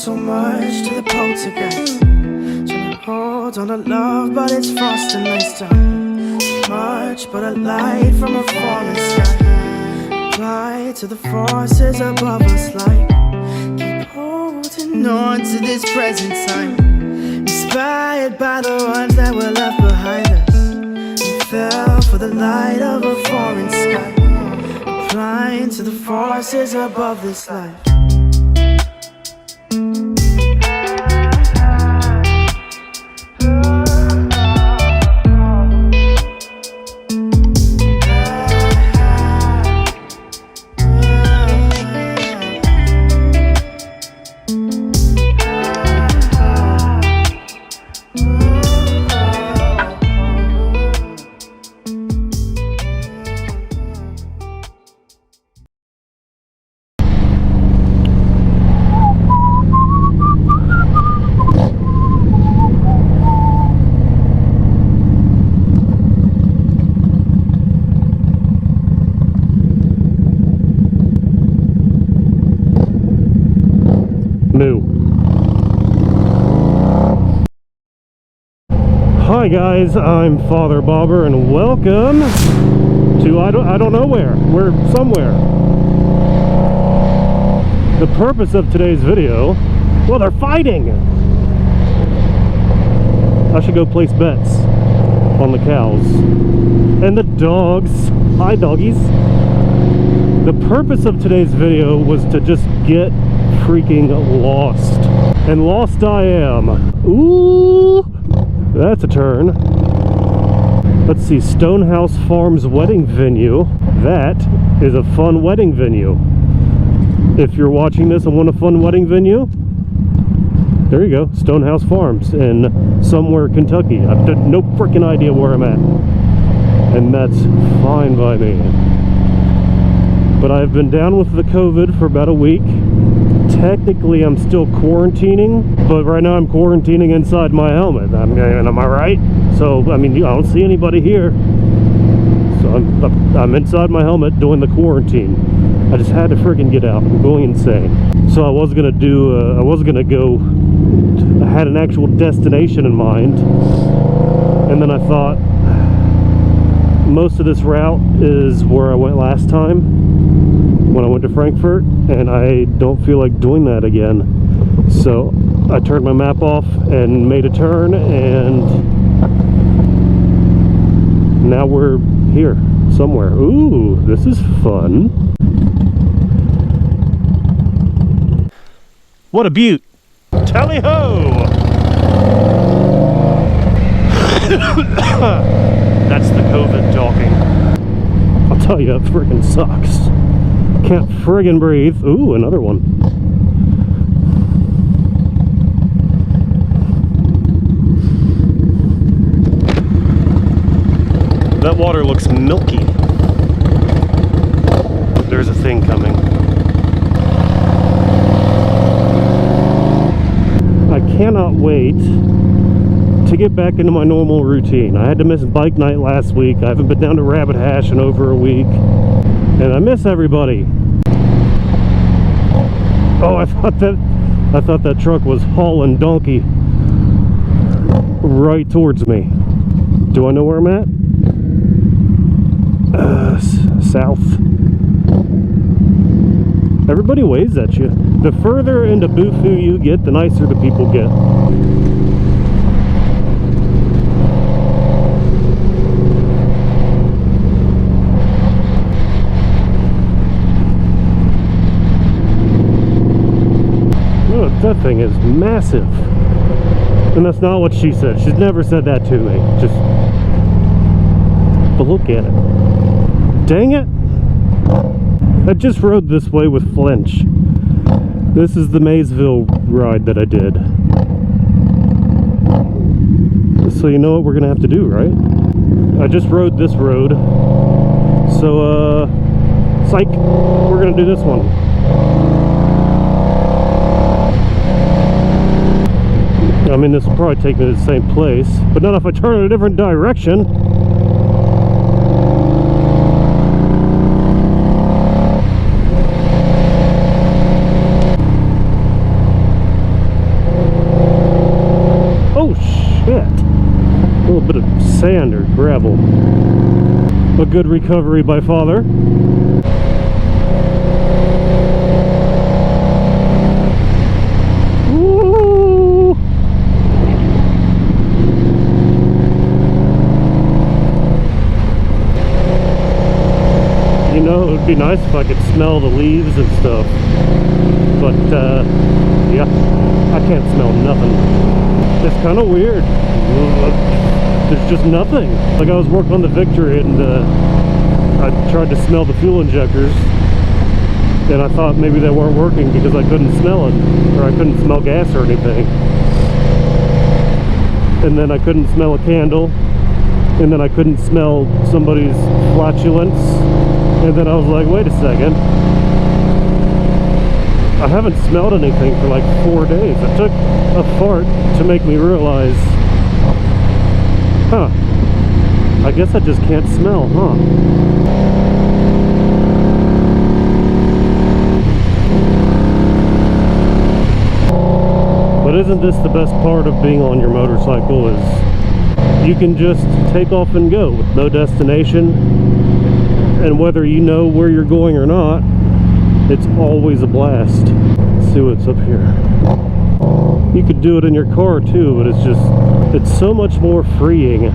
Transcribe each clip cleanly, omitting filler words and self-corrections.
so much to the poltergeist. Trying to hold on to love, but it's frosting nice time. Much but a light from a falling sky. Apply to the forces above us like keep holding on to this present time. Inspired by the ones that were left behind us. We fell for the light of a foreign sky. Applying to the forces above this life. Hi guys, I'm Father Bobber and welcome to I don't know where. We're somewhere. The purpose of today's video, well, they're fighting. I should go place bets on the cows and the dogs. Hi doggies. The purpose of today's video was to just get freaking lost. And lost I am. Ooh, that's a turn. Let's see, Stonehouse Farms wedding venue. That is a fun wedding venue. If you're watching this and want a fun wedding venue, there you go, Stonehouse Farms in somewhere Kentucky. I've got no freaking idea where I'm at. And that's fine by me. But I've been down with the COVID for about a week. Technically, I'm still quarantining, but right now I'm quarantining inside my helmet. Am I right? So, I mean, I don't see anybody here. So I'm inside my helmet doing the quarantine. I just had to freaking get out. I'm going insane. So I was gonna go. I had an actual destination in mind, and then I thought most of this route is where I went last time when I went to Frankfurt, and I don't feel like doing that again. So I turned my map off and made a turn, and now we're here somewhere. Ooh, this is fun. What a beaut. Tally-ho! That's the COVID talking. I'll tell you, it freaking sucks. Can't friggin' breathe. Ooh, another one. That water looks milky. There's a thing coming. I cannot wait to get back into my normal routine. I had to miss bike night last week. I haven't been down to Rabbit Hash in over a week. And I miss everybody. Oh, I thought that truck was hauling donkey right towards me. Do I know where I'm at? South. Everybody waves at you. The further into Bufu you get, the nicer the people get. That thing is massive. And that's not what she said. She's never said that to me. But look at it. Dang it. I just rode this way with Flinch. This is the Maysville ride that I did. So you know what we're gonna have to do, right? I just rode this road. So, psych, we're gonna do this one. I mean, this will probably take me to the same place, but not if I turn in a different direction. shit. A little bit of sand or gravel. A good recovery by father. Woo! You know, it would be nice if I could smell the leaves and stuff. But, yeah, I can't smell nothing. It's kind of weird. There's just nothing. Like, I was working on the Victory and I tried to smell the fuel injectors, and I thought maybe they weren't working because I couldn't smell it, or I couldn't smell gas or anything. And then I couldn't smell a candle, and then I couldn't smell somebody's flatulence, and then I was like, wait a second, I haven't smelled anything for like 4 days. It took a fart to make me realize, huh, I guess I just can't smell, huh? But isn't this the best part of being on your motorcycle, is you can just take off and go with no destination, and whether you know where you're going or not, it's always a blast. Let's see what's up here. You could do it in your car too, but it's so much more freeing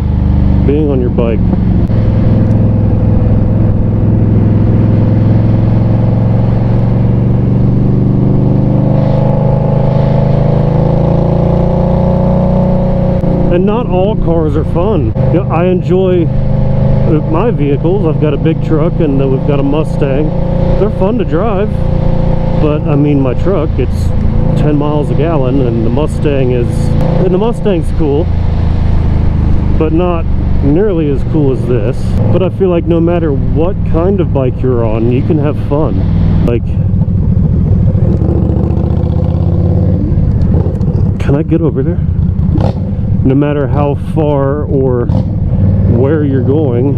being on your bike. And not all cars are fun. You know, I enjoy my vehicles. I've got a big truck and then we've got a Mustang. They're fun to drive, but I mean, my truck, it's 10 miles a gallon, and the Mustang's cool, but not nearly as cool as this. But I feel like no matter what kind of bike you're on, you can have fun. Like, can I get over there? No matter how far or where you're going,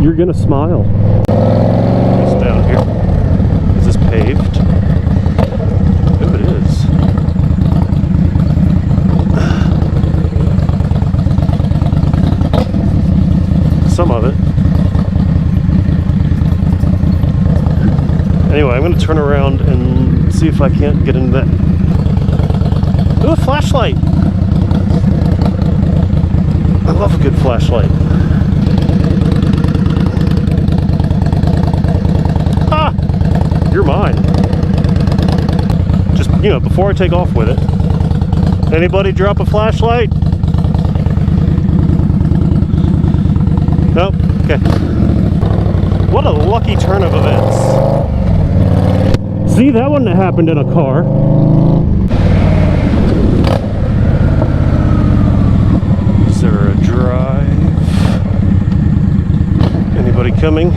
you're gonna smile. It's down here. Is this paved? Oh, it is. Some of it. Anyway, I'm gonna turn around and see if I can't get into that. Ooh, a flashlight! I love a good flashlight. Ah! You're mine. Just, you know, before I take off with it. Anybody drop a flashlight? Nope. Okay. What a lucky turn of events. See, that wouldn't have happened in a car. Is there a drive? Anybody coming?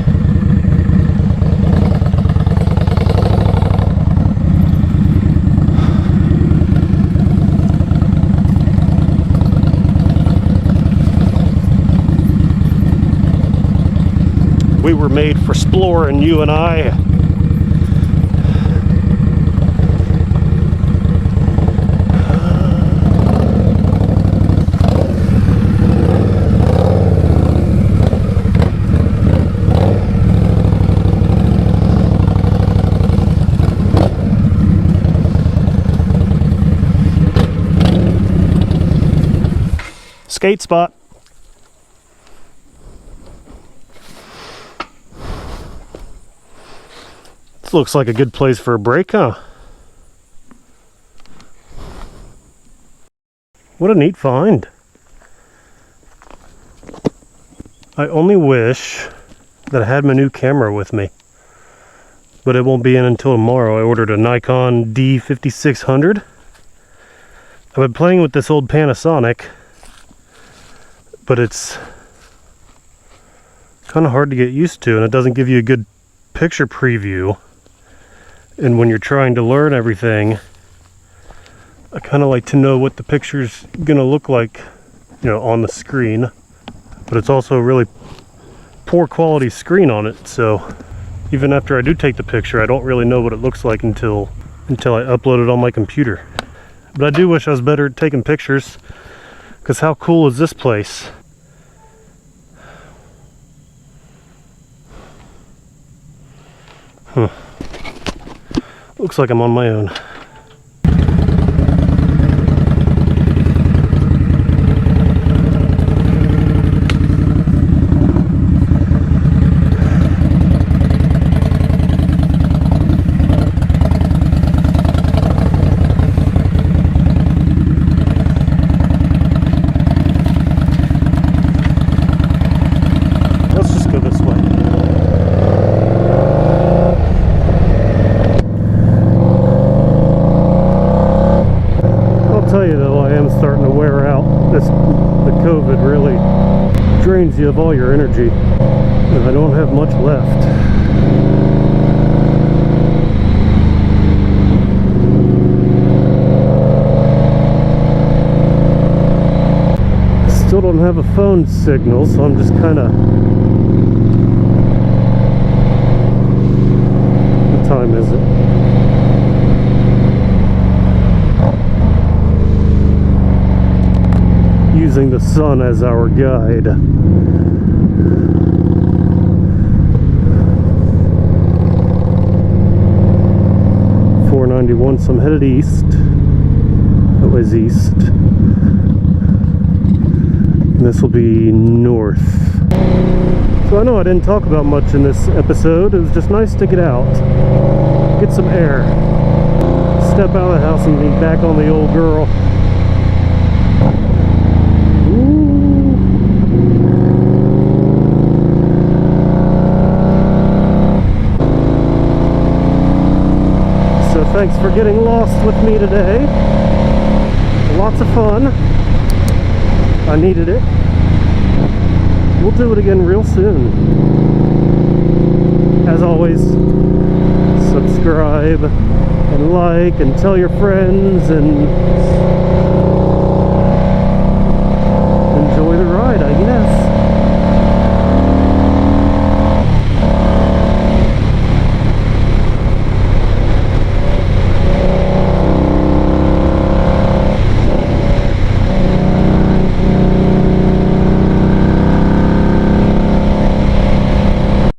We were made for exploring, you and I. Skate spot. This looks like a good place for a break, huh? What a neat find. I only wish that I had my new camera with me, but it won't be in until tomorrow. I ordered a Nikon D5600. I've been playing with this old Panasonic, but it's kind of hard to get used to, and it doesn't give you a good picture preview. And when you're trying to learn everything, I kind of like to know what the picture's gonna look like, you know, on the screen. But it's also a really poor quality screen on it, so even after I do take the picture, I don't really know what it looks like until I upload it on my computer. But I do wish I was better at taking pictures. Because how cool is this place? Huh. Looks like I'm on my own. Drains you of all your energy, and I don't have much left. Still don't have a phone signal, so I'm just kind of... What time is it? Using the sun as our guide. .491, so I'm headed east. That was east. And this will be north. So I know I didn't talk about much in this episode. It was just nice to get out, get some air, step out of the house and be back on the old girl. Thanks for getting lost with me today. Lots of fun. I needed it. We'll do it again real soon. As always, subscribe and like and tell your friends and